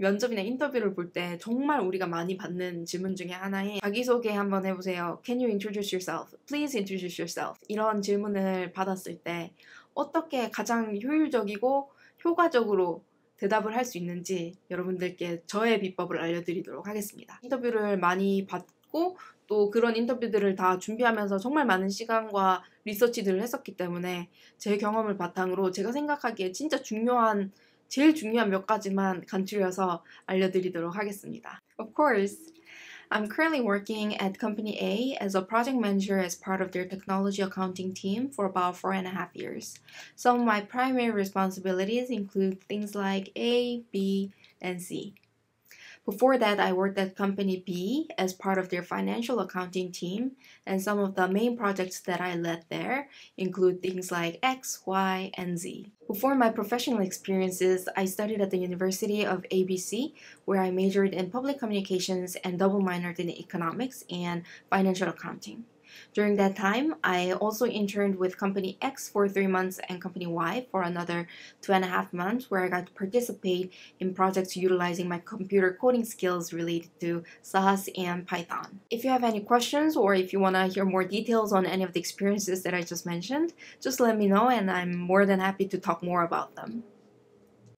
면접이나 인터뷰를 볼 때 정말 우리가 많이 받는 질문 중에 하나에 자기소개 한번 해보세요. Can you introduce yourself? Please introduce yourself. 이런 질문을 받았을 때 어떻게 가장 효율적이고 효과적으로 대답을 할 수 있는지 여러분들께 저의 비법을 알려드리도록 하겠습니다. 인터뷰를 많이 받고 또 그런 인터뷰들을 다 준비하면서 정말 많은 시간과 리서치들을 했었기 때문에 제 경험을 바탕으로 제가 생각하기에 진짜 제일 중요한 몇 가지만 간추려서 알려드리도록 하겠습니다. Of course, I'm currently working at Company A as a project manager as part of their technology accounting team for about 4.5 years. Some of my primary responsibilities include things like A, B, and C. Before that, I worked at Company B as part of their financial accounting team, and some of the main projects that I led there include things like X, Y, and Z. Before my professional experiences, I studied at the University of ABC, where I majored in public communications and double minored in economics and financial accounting. During that time, I also interned with Company X for 3 months and Company Y for another 2.5 months, where I got to participate in projects utilizing my computer coding skills related to SAS and Python. If you have any questions or if you want to hear more details on any of the experiences that I just mentioned, just let me know and I'm more than happy to talk more about them.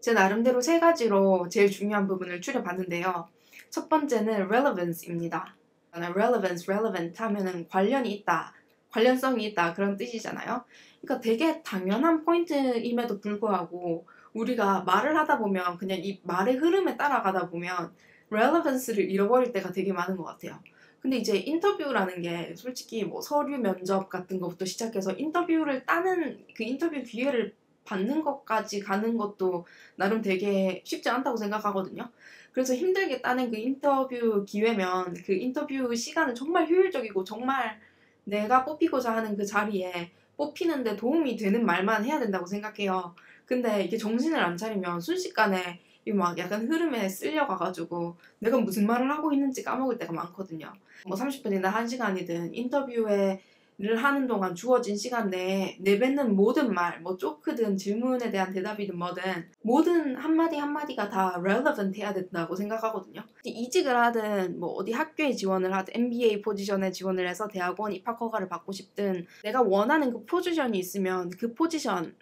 제 나름대로 3가지로 제일 중요한 부분을 추려봤는데요. 첫 번째는 relevance입니다. relevant 하면은 관련이 있다, 관련성이 있다 그런 뜻이잖아요. 그러니까 되게 당연한 포인트임에도 불구하고 우리가 말을 하다 보면 그냥 이 말의 흐름에 따라가다 보면 relevance를 잃어버릴 때가 되게 많은 것 같아요. 근데 이제 인터뷰라는 게 솔직히 뭐 서류 면접 같은 것부터 시작해서 인터뷰를 따는 그 인터뷰 기회를 받는 것까지 가는 것도 나름 되게 쉽지 않다고 생각하거든요. 그래서 힘들게 따낸 그 인터뷰 기회면 그 인터뷰 시간은 정말 효율적이고 정말 내가 뽑히고자 하는 그 자리에 뽑히는데 도움이 되는 말만 해야 된다고 생각해요. 근데 이게 정신을 안 차리면 순식간에 막 약간 흐름에 쓸려가가지고 내가 무슨 말을 하고 있는지 까먹을 때가 많거든요. 뭐 30분이나 1시간이든 인터뷰에 를 하는 동안 주어진 시간 내에 내뱉는 모든 말, 뭐 조크든 질문에 대한 대답이든 뭐든 모든 한마디 한마디가 다 relevant 해야 된다고 생각하거든요. 이직을 하든 뭐 어디 학교에 지원을 하든 MBA 포지션에 지원을 해서 대학원 입학 허가를 받고 싶든 내가 원하는 그 포지션이 있으면 그 포지션에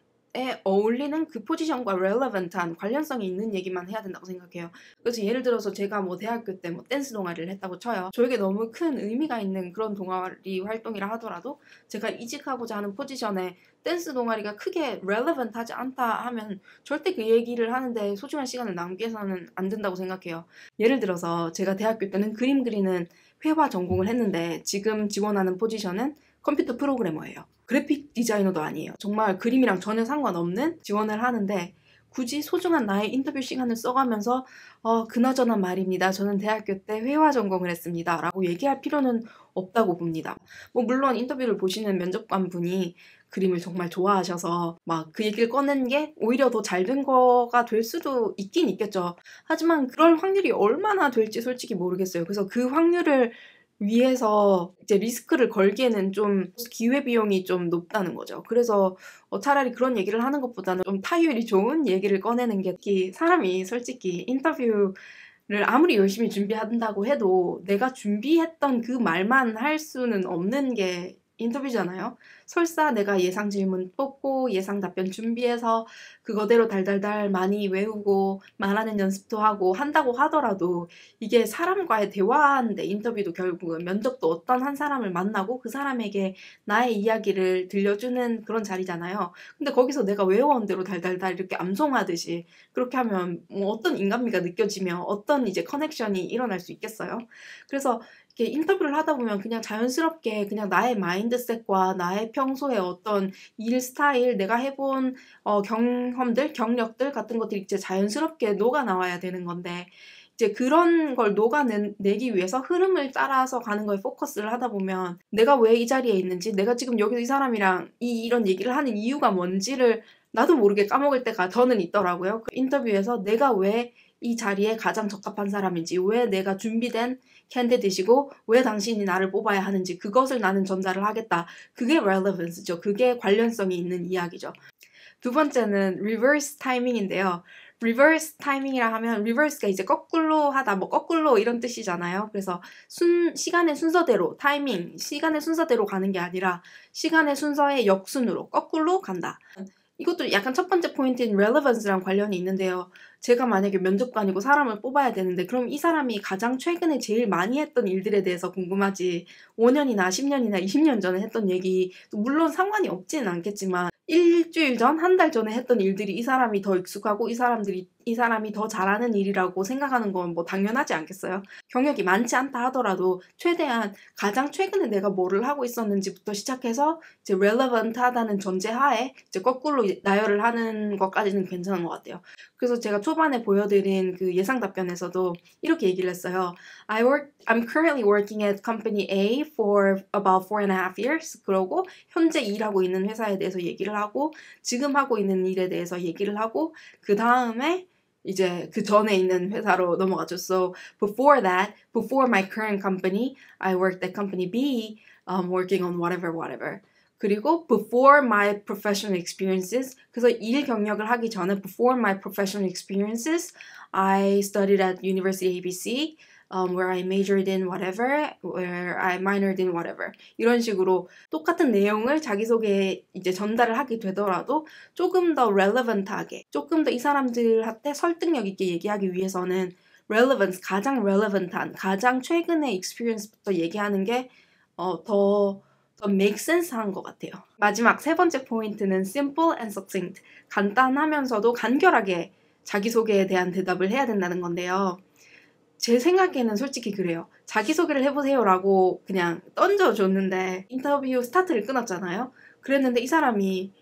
어울리는 그 포지션과 relevant한 관련성이 있는 얘기만 해야 된다고 생각해요. 그래서 예를 들어서 제가 뭐 대학교 때 뭐 댄스 동아리를 했다고 쳐요. 저에게 너무 큰 의미가 있는 그런 동아리 활동이라 하더라도 제가 이직하고자 하는 포지션에 댄스 동아리가 크게 relevant하지 않다 하면 절대 그 얘기를 하는데 소중한 시간을 낭비해서는 안 된다고 생각해요. 예를 들어서 제가 대학교 때는 그림 그리는 회화 전공을 했는데 지금 지원하는 포지션은 컴퓨터 프로그래머예요. 그래픽 디자이너도 아니에요. 정말 그림이랑 전혀 상관없는 지원을 하는데 굳이 소중한 나의 인터뷰 시간을 써가면서 그나저나 말입니다. 저는 대학교 때 회화 전공을 했습니다. 라고 얘기할 필요는 없다고 봅니다. 뭐 물론 인터뷰를 보시는 면접관 분이 그림을 정말 좋아하셔서 막 그 얘기를 꺼낸 게 오히려 더 잘 된 거가 될 수도 있긴 있겠죠. 하지만 그럴 확률이 얼마나 될지 솔직히 모르겠어요. 그래서 그 확률을 위해서 이제 리스크를 걸기에는 좀 기회비용이 좀 높다는 거죠. 그래서 차라리 그런 얘기를 하는 것보다는 좀 타율이 좋은 얘기를 꺼내는 게 사람이 솔직히 인터뷰를 아무리 열심히 준비한다고 해도 내가 준비했던 그 말만 할 수는 없는 게 인터뷰잖아요. 설사 내가 예상 질문 뽑고 예상 답변 준비해서 그거대로 달달달 많이 외우고 말하는 연습도 하고 한다고 하더라도 이게 사람과의 대화하는데 인터뷰도 결국은 면접도 어떤 한 사람을 만나고 그 사람에게 나의 이야기를 들려주는 그런 자리잖아요. 근데 거기서 내가 외워온 대로 달달달 이렇게 암송하듯이 그렇게 하면 뭐 어떤 인간미가 느껴지며 어떤 이제 커넥션이 일어날 수 있겠어요? 그래서 이렇게 인터뷰를 하다 보면 그냥 자연스럽게 그냥 나의 마인드셋과 나의 평소의 어떤 일 스타일, 내가 해본 경험들, 경력들 같은 것들이 이제 자연스럽게 녹아 나와야 되는 건데 이제 그런 걸 녹아내기 위해서 흐름을 따라서 가는 거에 포커스를 하다 보면 내가 왜 이 자리에 있는지, 내가 지금 여기서 이 사람이랑 이런 얘기를 하는 이유가 뭔지를 나도 모르게 까먹을 때가 저는 있더라고요. 그 인터뷰에서 내가 왜 이 자리에 가장 적합한 사람인지, 왜 내가 준비된 캔디데이시고 왜 당신이 나를 뽑아야 하는지 그것을 나는 전달을 하겠다. 그게 relevance죠. 그게 관련성이 있는 이야기죠. 두 번째는 reverse timing인데요. reverse timing이라 하면 reverse가 이제 거꾸로 하다, 뭐 거꾸로 이런 뜻이잖아요. 그래서 시간의 순서대로, 타이밍, 시간의 순서대로 가는 게 아니라 시간의 순서의 역순으로 거꾸로 간다. 이것도 약간 첫 번째 포인트인 relevance랑 관련이 있는데요. 제가 만약에 면접관이고 사람을 뽑아야 되는데 그럼 이 사람이 가장 최근에 제일 많이 했던 일들에 대해서 궁금하지 5년이나 10년이나 20년 전에 했던 얘기 물론 상관이 없지는 않겠지만 일주일 전, 한 달 전에 했던 일들이 이 사람이 더 익숙하고 이 사람이 더 잘하는 일이라고 생각하는 건 뭐 당연하지 않겠어요? 경력이 많지 않다 하더라도 최대한 가장 최근에 내가 뭐를 하고 있었는지부터 시작해서 이제 relevant 하다는 전제하에 이제 거꾸로 나열을 하는 것까지는 괜찮은 것 같아요. 그래서 제가 초반에 보여드린 그 예상 답변에서도 이렇게 얘기를 했어요. I'm currently working at company A for about 4.5 years. 그러고 현재 일하고 있는 회사에 대해서 얘기를 하고 지금 하고 있는 일에 대해서 얘기를 하고 그 다음에 이제 그 전에 있는 회사로 넘어가죠. So before that, before my current company, I worked at company B, working on whatever. 그리고 before my professional experiences, 그래서 일 경력을 하기 전에 before my professional experiences, I studied at University ABC, where I majored in whatever, where I minored in whatever. 이런 식으로 똑같은 내용을 자기소개에 이제 전달을 하게 되더라도 조금 더 relevant하게, 조금 더 이 사람들한테 설득력 있게 얘기하기 위해서는 relevance, 가장 relevant한, 가장 최근의 experience부터 얘기하는 게 더 make sense 한 것 같아요. 마지막 세 번째 포인트는 simple and succinct. 간단하면서도 간결하게 자기소개에 대한 대답을 해야 된다는 건데요. 제 생각에는 솔직히 그래요. 자기소개를 해보세요라고 그냥 던져줬는데 인터뷰 스타트를 끊었잖아요. 그랬는데 이 사람이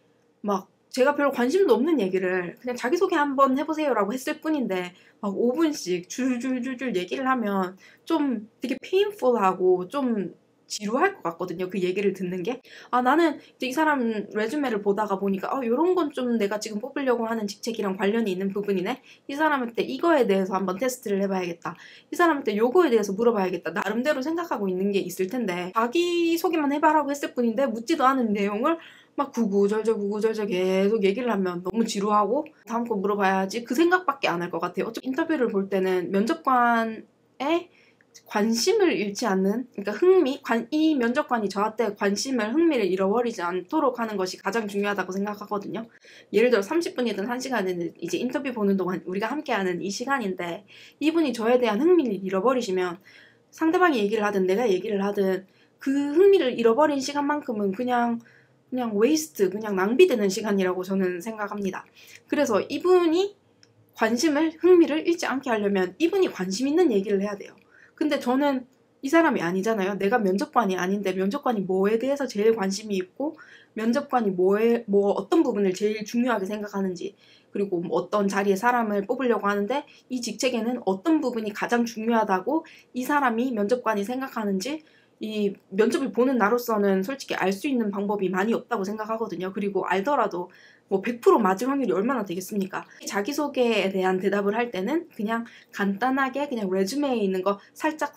막 제가 별로 관심도 없는 얘기를 그냥 자기소개 한번 해보세요라고 했을 뿐인데 막 5분씩 줄줄줄줄 얘기를 하면 좀 되게 painful하고 좀 지루할 것 같거든요. 그 얘기를 듣는 게. 나는 이제 이 사람 레주메를 보다가 보니까 요런 건 좀 내가 지금 뽑으려고 하는 직책이랑 관련이 있는 부분이네. 이 사람한테 이거에 대해서 한번 테스트를 해봐야겠다. 이 사람한테 요거에 대해서 물어봐야겠다. 나름대로 생각하고 있는 게 있을 텐데 자기소개만 해봐라고 했을 뿐인데 묻지도 않은 내용을 막 구구절절 계속 얘기를 하면 너무 지루하고 다음 거 물어봐야지 그 생각밖에 안 할 것 같아요. 어차피 인터뷰를 볼 때는 면접관의 관심을 잃지 않는, 그러니까 이 면접관이 저한테 흥미를 잃어버리지 않도록 하는 것이 가장 중요하다고 생각하거든요. 예를 들어 30분이든 1시간이든 이제 인터뷰 보는 동안 우리가 함께하는 이 시간인데 이분이 저에 대한 흥미를 잃어버리시면 상대방이 얘기를 하든 내가 얘기를 하든 그 흥미를 잃어버린 시간만큼은 그냥 웨이스트, 그냥 낭비되는 시간이라고 저는 생각합니다. 그래서 이분이 흥미를 잃지 않게 하려면 이분이 관심 있는 얘기를 해야 돼요. 근데 저는 이 사람이 아니잖아요. 내가 면접관이 아닌데 면접관이 뭐에 대해서 제일 관심이 있고 면접관이 어떤 부분을 제일 중요하게 생각하는지 그리고 어떤 자리에 사람을 뽑으려고 하는데 이 직책에는 어떤 부분이 가장 중요하다고 이 사람이 면접관이 생각하는지 이 면접을 보는 나로서는 솔직히 알 수 있는 방법이 많이 없다고 생각하거든요. 그리고 알더라도 뭐 100% 맞을 확률이 얼마나 되겠습니까? 자기소개에 대한 대답을 할 때는 그냥 간단하게 그냥 레주메에 있는 거 살짝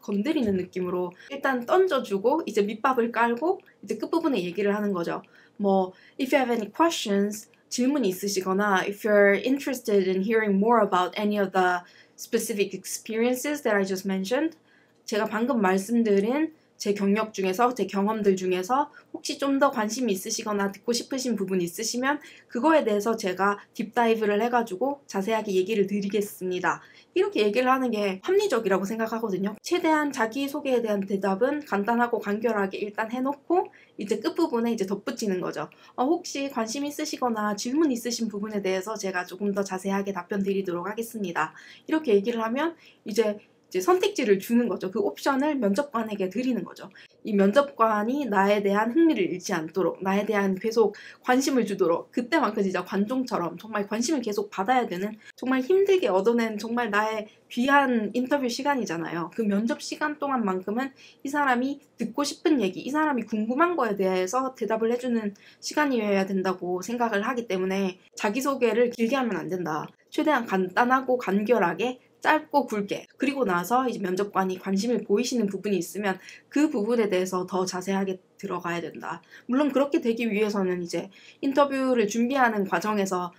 건드리는 느낌으로 일단 던져주고 이제 밑밥을 깔고 이제 끝부분에 얘기를 하는 거죠. 뭐 if you have any questions, 질문이 있으시거나 if you're interested in hearing more about any of the specific experiences that I just mentioned, 제가 방금 말씀드린 제 경력 중에서, 제 경험들 중에서 혹시 좀 더 관심이 있으시거나 듣고 싶으신 부분이 있으시면 그거에 대해서 제가 딥다이브를 해가지고 자세하게 얘기를 드리겠습니다. 이렇게 얘기를 하는 게 합리적이라고 생각하거든요. 최대한 자기소개에 대한 대답은 간단하고 간결하게 일단 해놓고 이제 끝부분에 이제 덧붙이는 거죠. 혹시 관심 있으시거나 질문 있으신 부분에 대해서 제가 조금 더 자세하게 답변 드리도록 하겠습니다. 이렇게 얘기를 하면 이제 선택지를 주는 거죠. 그 옵션을 면접관에게 드리는 거죠. 이 면접관이 나에 대한 흥미를 잃지 않도록, 나에 대한 계속 관심을 주도록, 그때만큼 진짜 관종처럼 정말 관심을 계속 받아야 되는, 정말 힘들게 얻어낸 정말 나의 귀한 인터뷰 시간이잖아요. 그 면접 시간 동안만큼은 이 사람이 듣고 싶은 얘기, 이 사람이 궁금한 거에 대해서 대답을 해주는 시간이어야 된다고 생각을 하기 때문에 자기소개를 길게 하면 안 된다. 최대한 간단하고 간결하게 짧고 굵게. 그리고 나서 이제 면접관이 관심을 보이시는 부분이 있으면 그 부분에 대해서 더 자세하게 들어가야 된다. 물론 그렇게 되기 위해서는 이제 인터뷰를 준비하는 과정에서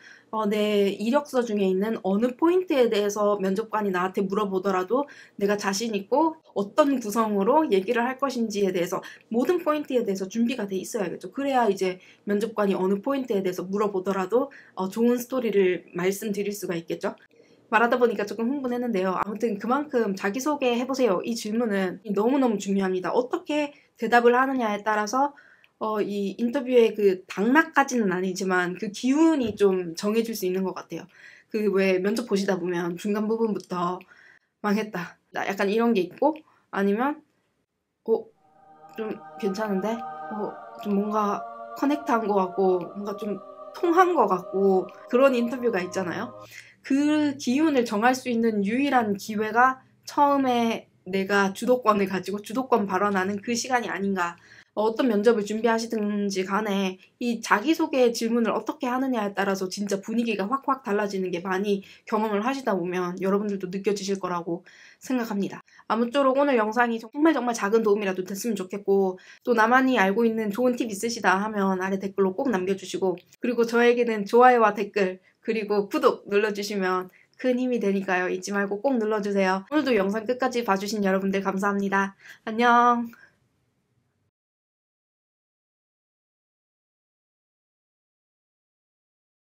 내 이력서 중에 있는 어느 포인트에 대해서 면접관이 나한테 물어보더라도 내가 자신 있고 어떤 구성으로 얘기를 할 것인지에 대해서 모든 포인트에 대해서 준비가 돼 있어야겠죠. 그래야 이제 면접관이 어느 포인트에 대해서 물어보더라도 좋은 스토리를 말씀드릴 수가 있겠죠. 말하다 보니까 조금 흥분했는데요. 아무튼 그만큼 자기소개 해보세요. 이 질문은 너무너무 중요합니다. 어떻게 대답을 하느냐에 따라서 이 인터뷰의 그 당락까지는 아니지만 그 기운이 좀 정해질 수 있는 것 같아요. 그 왜 면접 보시다 보면 중간 부분부터 망했다. 약간 이런 게 있고 아니면 좀 괜찮은데? 좀 뭔가 커넥트한 것 같고 뭔가 좀 통한 것 같고 그런 인터뷰가 있잖아요. 그 기운을 정할 수 있는 유일한 기회가 처음에 내가 주도권을 가지고 주도권 발언하는 그 시간이 아닌가. 어떤 면접을 준비하시든지 간에 이 자기소개 질문을 어떻게 하느냐에 따라서 진짜 분위기가 확확 달라지는 게 많이 경험을 하시다 보면 여러분들도 느껴지실 거라고 생각합니다. 아무쪼록 오늘 영상이 정말 작은 도움이라도 됐으면 좋겠고 또 나만이 알고 있는 좋은 팁 있으시다 하면 아래 댓글로 꼭 남겨주시고 그리고 저에게는 좋아요와 댓글 그리고 구독 눌러주시면 큰 힘이 되니까요. 잊지 말고 꼭 눌러주세요. 오늘도 영상 끝까지 봐주신 여러분들 감사합니다. 안녕.